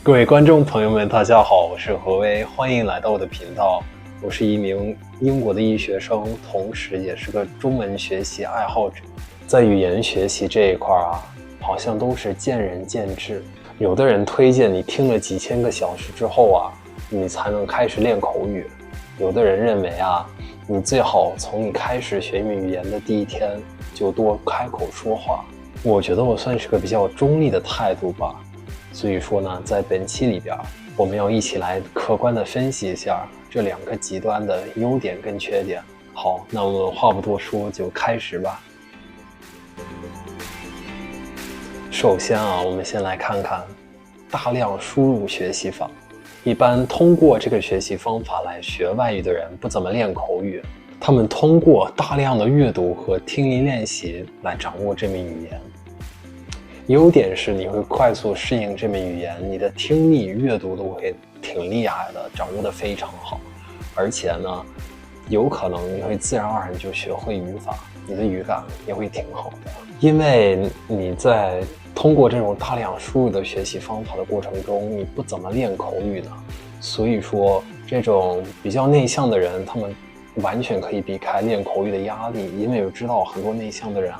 各位观众朋友们，大家好，我是何威，欢迎来到我的频道。我是一名英国的医学生，同时也是个中文学习爱好者。在语言学习这一块好像都是见仁见智。有的人推荐你听了几千个小时之后你才能开始练口语。有的人认为你最好从你开始学一门语言的第一天就多开口说话。我觉得我算是个比较中立的态度吧。所以说呢，在本期里边，我们要一起来客观的分析一下这两个极端的优点跟缺点。好，那我们话不多说，就开始吧。首先我们先来看看大量输入学习法。一般通过这个学习方法来学外语的人不怎么练口语，他们通过大量的阅读和听力练习来掌握这门语言。优点是你会快速适应这门语言，你的听力、阅读都会挺厉害的，掌握得非常好。而且呢，有可能你会自然而然就学会语法，你的语感也会挺好的。因为你在通过这种大量输入的学习方法的过程中，你不怎么练口语呢，所以说这种比较内向的人，他们完全可以避开练口语的压力。因为我知道很多内向的人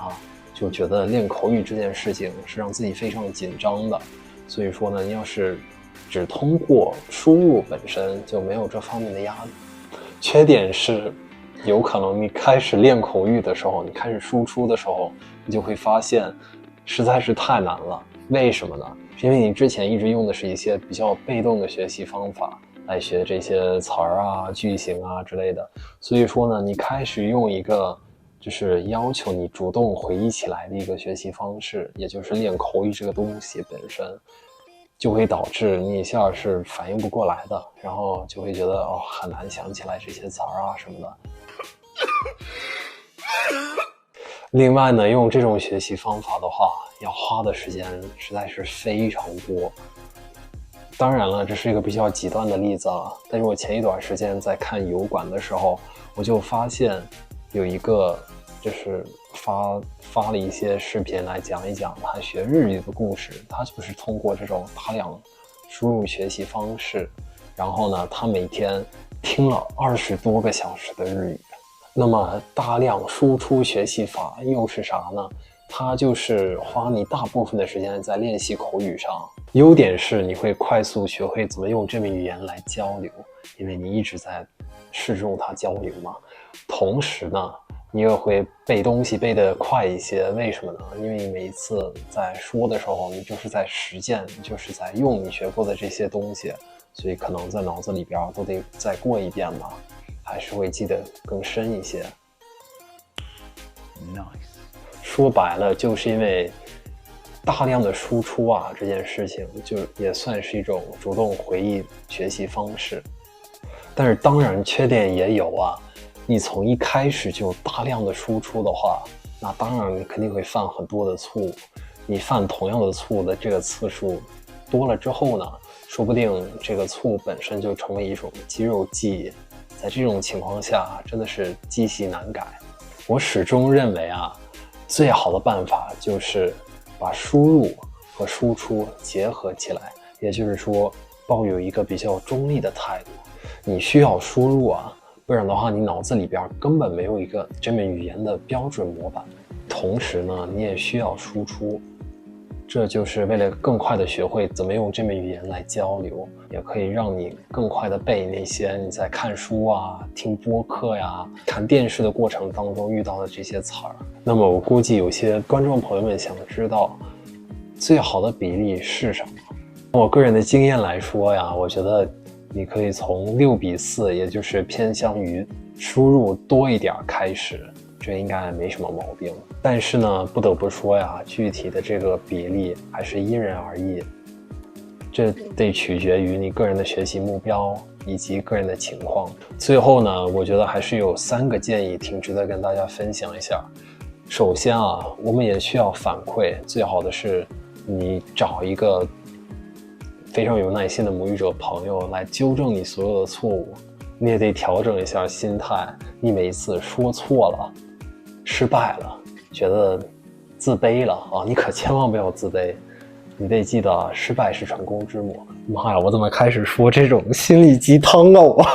就觉得练口语这件事情是让自己非常紧张的，所以说呢，你要是只通过输入本身就没有这方面的压力。缺点是有可能你开始练口语的时候，你开始输出的时候，你就会发现实在是太难了。为什么呢？因为你之前一直用的是一些比较被动的学习方法来学这些词儿句型之类的，所以说呢，你开始用一个就是要求你主动回忆起来的一个学习方式，也就是练口语这个东西本身，就会导致你一下是反应不过来的，然后就会觉得很难想起来这些词儿什么的。另外呢，用这种学习方法的话，要花的时间实在是非常多。当然了，这是一个比较极端的例子但是我前一段时间在看油管的时候，我就发现有一个就是发了一些视频来讲一讲他学日语的故事。他就是通过这种大量输入学习方式，然后呢，他每天听了20多个小时的日语。那么大量输出学习法又是啥呢？它就是花你大部分的时间在练习口语上。优点是你会快速学会怎么用这门语言来交流，因为你一直在试着用它交流嘛。同时呢，你也会背东西背得快一些。为什么呢？因为你每一次在说的时候，你就是在实践，你就是在用你学过的这些东西，所以可能在脑子里边都得再过一遍嘛，还是会记得更深一些。Nice。说白了，就是因为大量的输出这件事情就也算是一种主动回忆学习方式。但是当然缺点也有你从一开始就大量的输出的话，那当然你肯定会犯很多的错误。你犯同样的错误的这个次数多了之后呢，说不定这个错误本身就成为一种肌肉记忆。在这种情况下，真的是积习难改。我始终认为最好的办法就是把输入和输出结合起来，也就是说抱有一个比较中立的态度。你需要输入不然的话你脑子里边根本没有一个这门语言的标准模板。同时呢，你也需要输出，这就是为了更快的学会怎么用这门语言来交流，也可以让你更快的背那些你在看书听播客看电视的过程当中遇到的这些词儿。那么我估计有些观众朋友们想知道最好的比例是什么。我个人的经验来说我觉得你可以从6:4，也就是偏向于输入多一点开始，这应该没什么毛病。但是呢，不得不说具体的这个比例还是因人而异，这得取决于你个人的学习目标以及个人的情况。最后呢，我觉得还是有3个建议挺值得跟大家分享一下。首先我们也需要反馈，最好的是你找一个非常有耐心的母语者朋友来纠正你所有的错误。你也得调整一下心态，你每一次说错了、失败了，觉得自卑了你可千万不要自卑。你得记得失败是成功之母。妈呀，我怎么开始说这种心理鸡汤了我？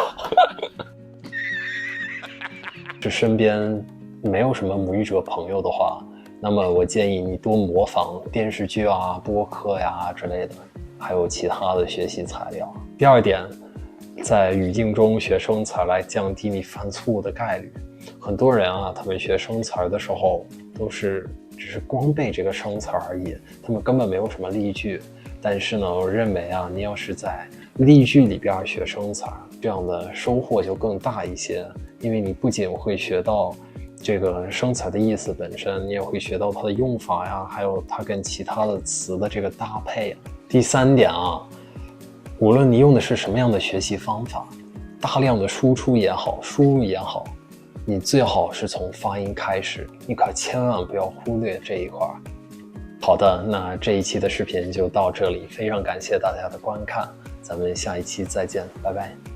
是身边没有什么母语者朋友的话，那么我建议你多模仿电视剧啊、播客呀之类的，还有其他的学习材料。第二点，在语境中学生词来降低你犯错误的概率。很多人啊，他们学生词的时候都只是光背这个生词而已，他们根本没有什么例句。但是呢，我认为啊，你要是在例句里边学生词，这样的收获就更大一些，因为你不仅会学到这个生词的意思本身，你也会学到它的用法呀，还有它跟其他的词的这个搭配。第三点啊，无论你用的是什么样的学习方法，大量的输出也好，输入也好，你最好是从发音开始，你可千万不要忽略这一块。好的，那这一期的视频就到这里，非常感谢大家的观看，咱们下一期再见，拜拜。